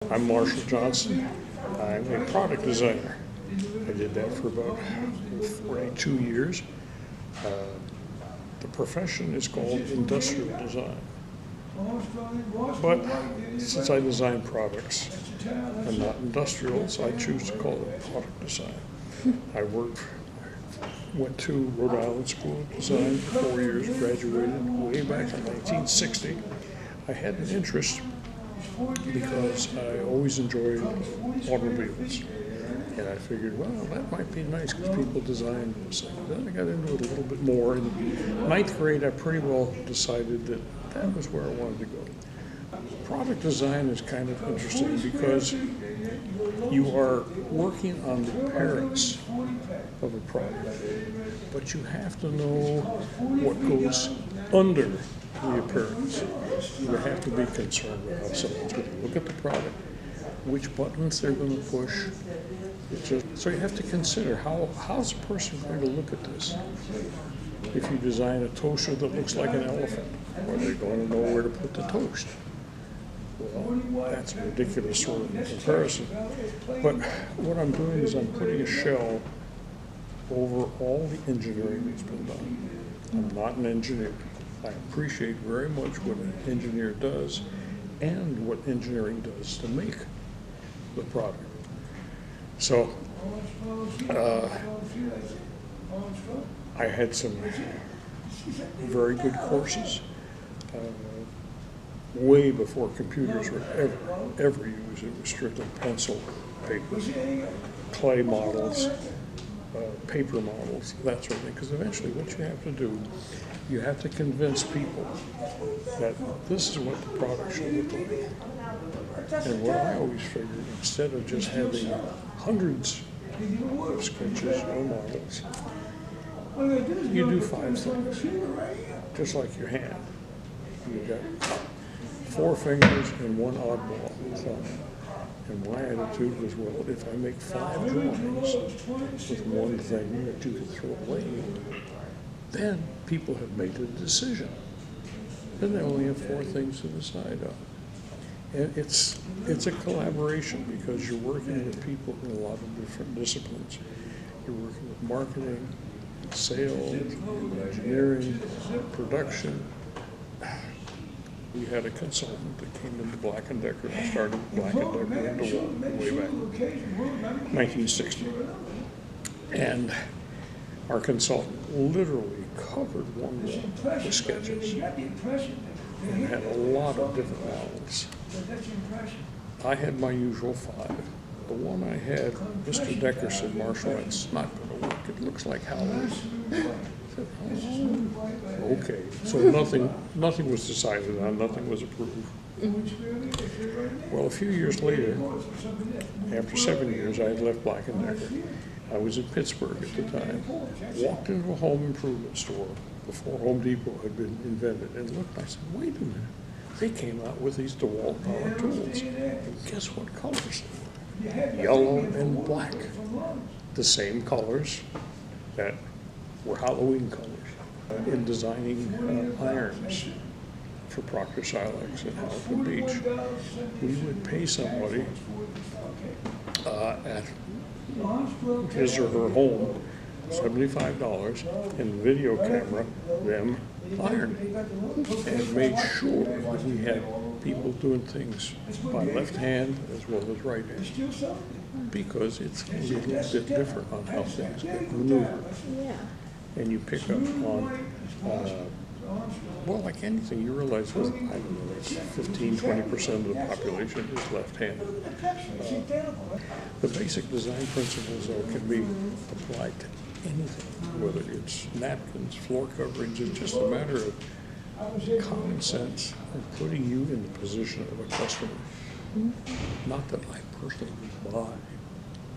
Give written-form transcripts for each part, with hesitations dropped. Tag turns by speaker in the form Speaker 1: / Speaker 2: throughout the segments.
Speaker 1: I'm Marshall Johnson. I'm a product designer. I did that for about 42 years. The profession is called industrial design. But since I design products and not industrials, I choose to call it product design. I went to Rhode Island School of Design for 4 years, graduated way back in 1960. I had an interest because I always enjoyed automobiles. And I figured, well, that might be nice because people design those things. Then I got into it a little bit more. In ninth grade, I pretty well decided that that was where I wanted to go. Product design is kind of interesting because you are working on the appearance of a product, but you have to know what goes under the appearance. You have to be concerned with how someone's going to look at the product, which buttons they're going to push. So you have to consider how's a person going to look at this. If you design a toaster that looks like an elephant, are they going to know where to put the toast? Well, that's a ridiculous sort of comparison. But what I'm doing is I'm putting a shell over all the engineering that's been done. I'm not an engineer. I appreciate very much what an engineer does and what engineering does to make the product. So I had some very good courses way before computers were ever used. It was strictly pencil, paper, clay models, paper models, that sort of thing. Because eventually what you have to do, you have to convince people that this is what the product should look like. And what I always figured, instead of just having hundreds of sketches or models, you do 5 things, just like your hand. You've got 4 fingers and 1 oddball thumb. And my attitude was, well, if I make 5 drawings with 1 thing that you can throw away, then people have made a decision. Then they only have 4 things to decide on. And it's a collaboration because you're working with people in a lot of different disciplines. You're working with marketing, sales, engineering, production. We had a consultant that came into Black & Decker and started Black & Decker in DeWalt way back 1960. And our consultant literally covered one wall with sketches and had a lot of different models. I had my usual 5. The one I had, Mr. Decker said, Marshall, it's not going to work. It looks like Halloween. I said, oh, okay. So nothing was decided on, nothing was approved. Well, a few years later, after 7 years, I had left Black & Decker. I was in Pittsburgh at the time. Walked into a home improvement store before Home Depot had been invented and looked, I said, wait a minute. They came out with these DeWalt power tools. And guess what colors? Yellow and black. The same colors that were Halloween colors. In designing irons for Proctor Silex and Halton Beach, we would pay somebody at his or her home $75 and video camera them iron and made sure that we had people doing things by left hand as well as right hand, because it's a little bit different on how things get maneuvered. And you pick up on, well, like anything, you realize, well, I don't know, it's 15–20% of the population is left-handed. The basic design principles, though, can be applied to anything, whether it's napkins, floor coverings. It's just a matter of common sense and putting you in the position of a customer. Not that I personally buy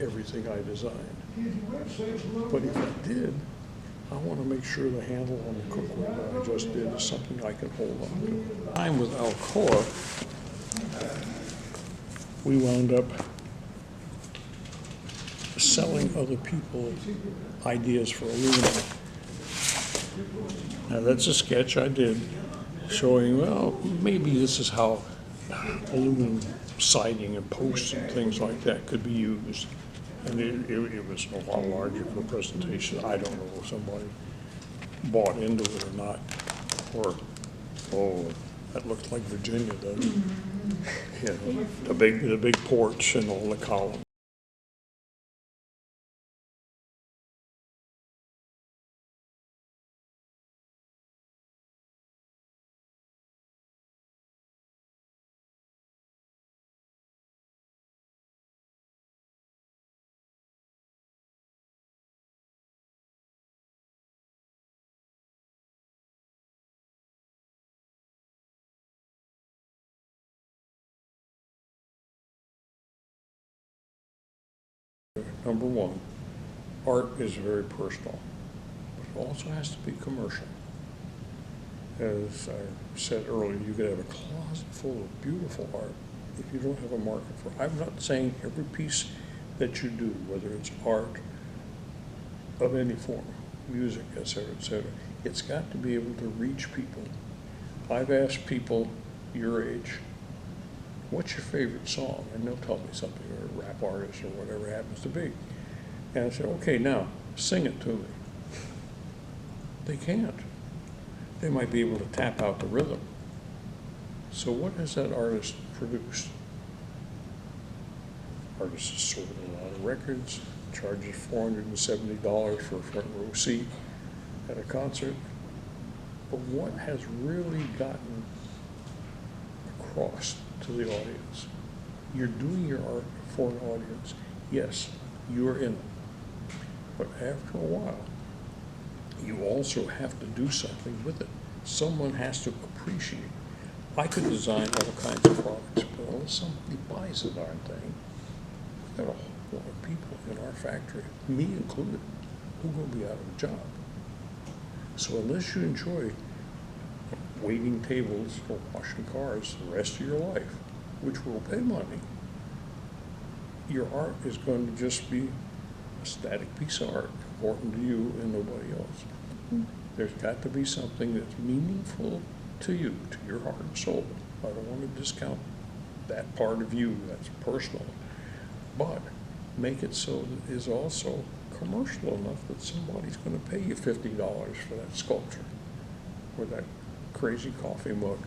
Speaker 1: everything I design, but if I did, I want to make sure the handle on the cookware that I just did is something I can hold on to. I'm with Alcoa. We wound up selling other people ideas for aluminum. Now that's a sketch I did showing, well, maybe this is how aluminum siding and posts and things like that could be used. And it was a lot larger for the presentation. I don't know if somebody bought into it or not, or, oh, that looks like Virginia, doesn't it? You know, the big porch and all the columns. Number one, art is very personal, but it also has to be commercial. As I said earlier, you could have a closet full of beautiful art if you don't have a market for it. I'm not saying every piece that you do, whether it's art of any form, music, etc., it's got to be able to reach people. I've asked people your age, what's your favorite song? And they'll tell me something, or a rap artist or whatever it happens to be. And I said, okay, now sing it to me. They can't. They might be able to tap out the rhythm. So what has that artist produced? Artist has sold a lot of records, charges $470 for a front row seat at a concert. But what has really gotten across to the audience? You're doing your art for an audience. Yes, you're in it. But after a while, you also have to do something with it. Someone has to appreciate. I could design all kinds of products, but unless somebody buys the darn thing, we've got a whole lot of people in our factory, me included, who are going to be out of a job. So unless you enjoy waiting tables or washing cars the rest of your life, which will pay money, your art is going to just be a static piece of art, important to you and nobody else. There's got to be something that's meaningful to you, to your heart and soul. I don't want to discount that part of you, that's personal. But make it so that it is also commercial enough that somebody's going to pay you $50 for that sculpture or that crazy coffee mug.